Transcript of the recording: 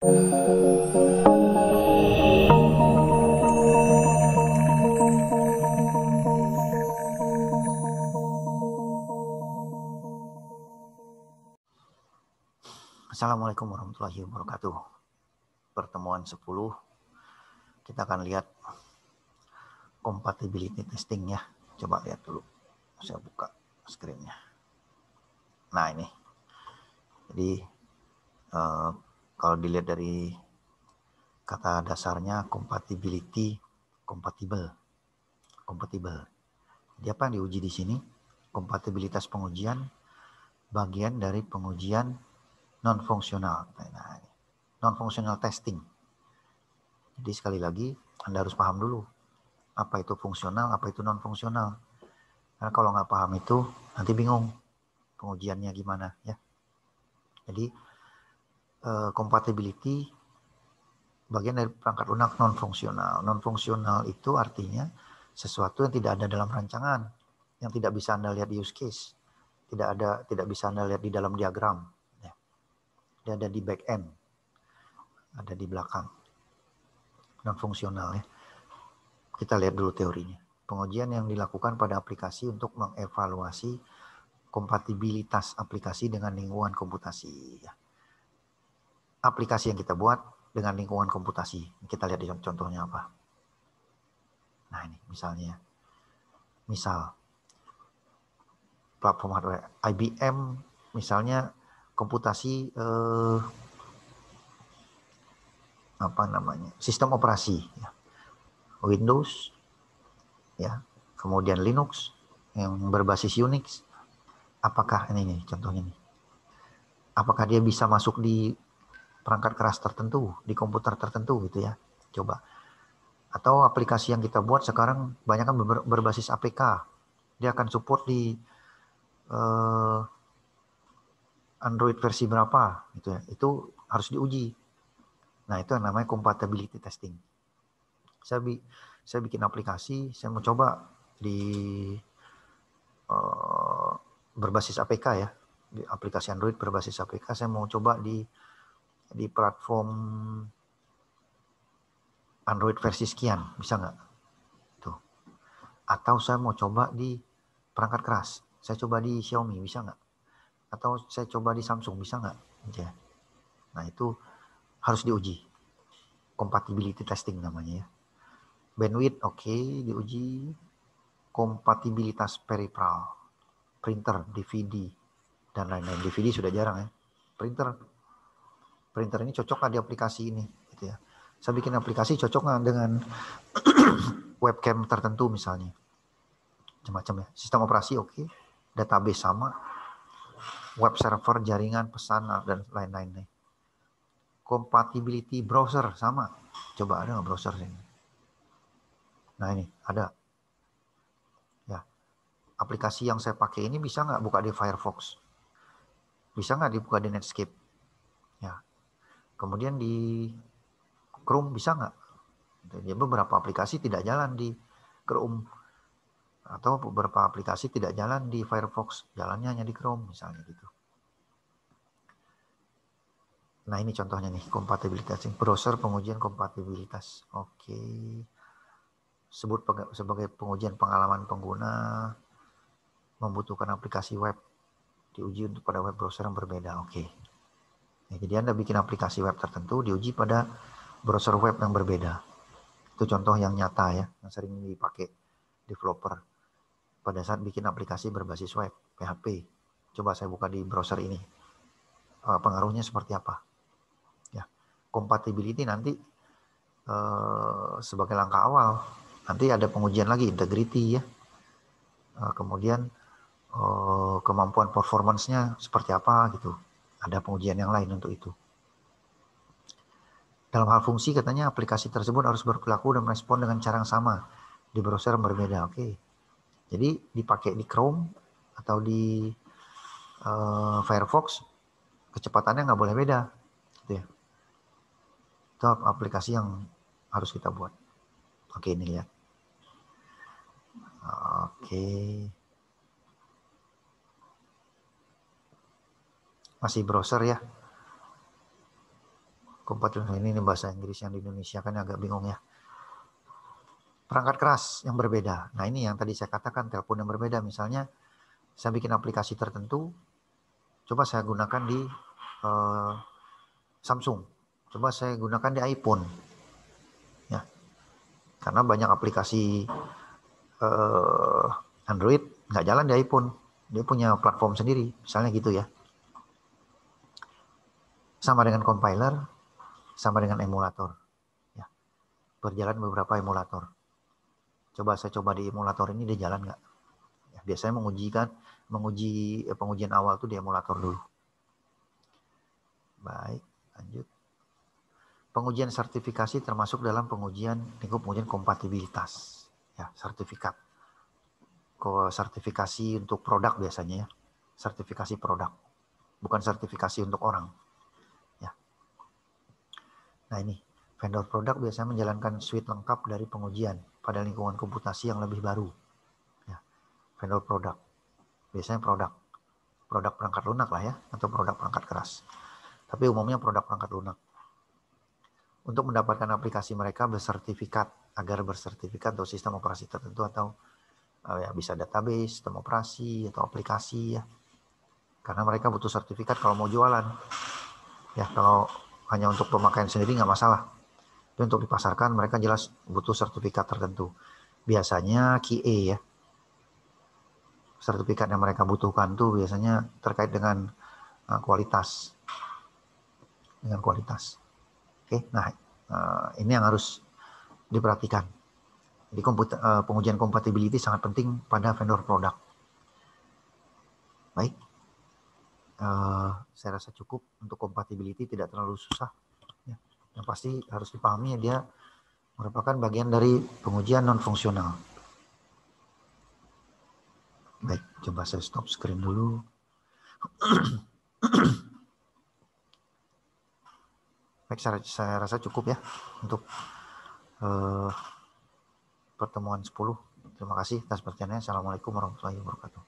Assalamualaikum warahmatullahi wabarakatuh. Pertemuan 10 kita akan lihat compatibility testing ya. Coba lihat dulu. Saya buka screen-nya. Nah, ini. Jadi kalau dilihat dari kata dasarnya compatibility, compatible. Jadi apa yang diuji di sini? Kompatibilitas pengujian bagian dari pengujian non-fungsional. Nah, non-functional testing. Jadi sekali lagi Anda harus paham dulu apa itu fungsional, apa itu non-fungsional. Karena kalau nggak paham itu nanti bingung pengujiannya gimana ya. Jadi compatibility bagian dari perangkat lunak non-fungsional. Non-fungsional itu artinya sesuatu yang tidak ada dalam rancangan, yang tidak bisa Anda lihat di use case, tidak bisa Anda lihat di dalam diagram. Ya. Dia ada di back end, ada di belakang. Non-fungsional ya. Kita lihat dulu teorinya. Pengujian yang dilakukan pada aplikasi untuk mengevaluasi kompatibilitas aplikasi dengan lingkungan komputasi. Aplikasi yang kita buat dengan lingkungan komputasi. Kita lihat contohnya apa. Nah ini misalnya. Misal platform hardware IBM misalnya komputasi sistem operasi ya. Windows ya, kemudian Linux yang berbasis Unix. Apakah ini contohnya nih? Apakah dia bisa masuk di perangkat keras tertentu, di komputer tertentu gitu ya? Coba. Atau aplikasi yang kita buat sekarang banyak kan berbasis APK. Dia akan support di Android versi berapa gitu ya. Itu harus diuji. Nah, itu yang namanya compatibility testing. Saya bikin aplikasi, saya mau coba di berbasis APK ya. Di aplikasi Android berbasis APK, saya mau coba di platform Android versi sekian, bisa nggak? Tuh. Atau saya mau coba di perangkat keras, saya coba di Xiaomi, bisa nggak? Atau saya coba di Samsung, bisa nggak? Ya. Nah, itu harus diuji. Compatibility testing namanya ya. Bandwidth oke, diuji. Kompatibilitas peripheral, printer, DVD, dan lain-lain. DVD sudah jarang ya. Printer ini cocok nggak di aplikasi ini? Gitu ya. Saya bikin aplikasi cocok nggak dengan webcam tertentu misalnya. Macam-macam ya. Sistem operasi oke. Database sama. Web server, jaringan, pesan, dan lain-lain. Compatibility browser sama. Coba ada nggak browser ini? Nah ini ada. Ya, aplikasi yang saya pakai ini bisa nggak buka di Firefox? Bisa nggak dibuka di Netscape? Ya. Kemudian di Chrome bisa nggak? Jadi beberapa aplikasi tidak jalan di Chrome. Atau beberapa aplikasi tidak jalan di Firefox. Jalannya hanya di Chrome misalnya gitu. Nah ini contohnya nih, kompatibilitas. Browser pengujian kompatibilitas. Oke. Sebut sebagai pengujian pengalaman pengguna. Membutuhkan aplikasi web. Diuji untuk pada web browser yang berbeda. Oke. Ya, jadi Anda bikin aplikasi web tertentu, diuji pada browser web yang berbeda. Itu contoh yang nyata ya, yang sering dipakai developer pada saat bikin aplikasi berbasis web, PHP. Coba saya buka di browser ini. Pengaruhnya seperti apa? Ya, compatibility nanti sebagai langkah awal. Nanti ada pengujian lagi, integrity ya. Kemudian kemampuan performance-nya seperti apa gitu. Ada pengujian yang lain untuk itu. Dalam hal fungsi katanya aplikasi tersebut harus berperilaku dan merespon dengan cara yang sama di browser yang berbeda. Oke. Jadi dipakai di Chrome atau di Firefox kecepatannya nggak boleh beda. Gitu ya. Itu aplikasi yang harus kita buat. Oke, ini lihat. Oke. Masih browser ya. Kompatibilitas ini bahasa Inggris yang di Indonesia kan agak bingung ya. Perangkat keras yang berbeda. Nah ini yang tadi saya katakan, telepon yang berbeda. Misalnya saya bikin aplikasi tertentu, coba saya gunakan di Samsung, coba saya gunakan di iPhone. Ya, karena banyak aplikasi Android nggak jalan di iPhone. Dia punya platform sendiri, misalnya gitu ya. Sama dengan compiler, sama dengan emulator. Ya, berjalan beberapa emulator. Coba saya coba di emulator ini dia jalan nggak? Ya, biasanya menguji pengujian awal tuh di emulator dulu. Baik, lanjut. Pengujian sertifikasi termasuk dalam pengujian kompatibilitas. Ya, sertifikat. Sertifikasi untuk produk biasanya ya. Sertifikasi produk. Bukan sertifikasi untuk orang. Ya. Nah ini, vendor produk biasanya menjalankan suite lengkap dari pengujian pada lingkungan komputasi yang lebih baru. Ya. Vendor produk. Biasanya produk perangkat lunak lah ya, atau produk perangkat keras. Tapi umumnya produk perangkat lunak. Untuk mendapatkan aplikasi mereka bersertifikat, agar bersertifikat atau sistem operasi tertentu atau ya bisa database, sistem operasi atau aplikasi ya. Karena mereka butuh sertifikat kalau mau jualan. Ya kalau hanya untuk pemakaian sendiri nggak masalah. Tapi untuk dipasarkan mereka jelas butuh sertifikat tertentu. Biasanya QA ya. Sertifikat yang mereka butuhkan tuh biasanya terkait dengan kualitas. Dengan kualitas. Oke, nah ini yang harus diperhatikan. Jadi pengujian compatibility sangat penting pada vendor produk. Baik, saya rasa cukup untuk compatibility, tidak terlalu susah. Ya. Yang pasti harus dipahami ya, dia merupakan bagian dari pengujian non-fungsional. Baik, coba saya stop screen dulu. Baik, saya rasa cukup ya untuk pertemuan 10. Terima kasih atas perhatiannya. Assalamualaikum warahmatullahi wabarakatuh.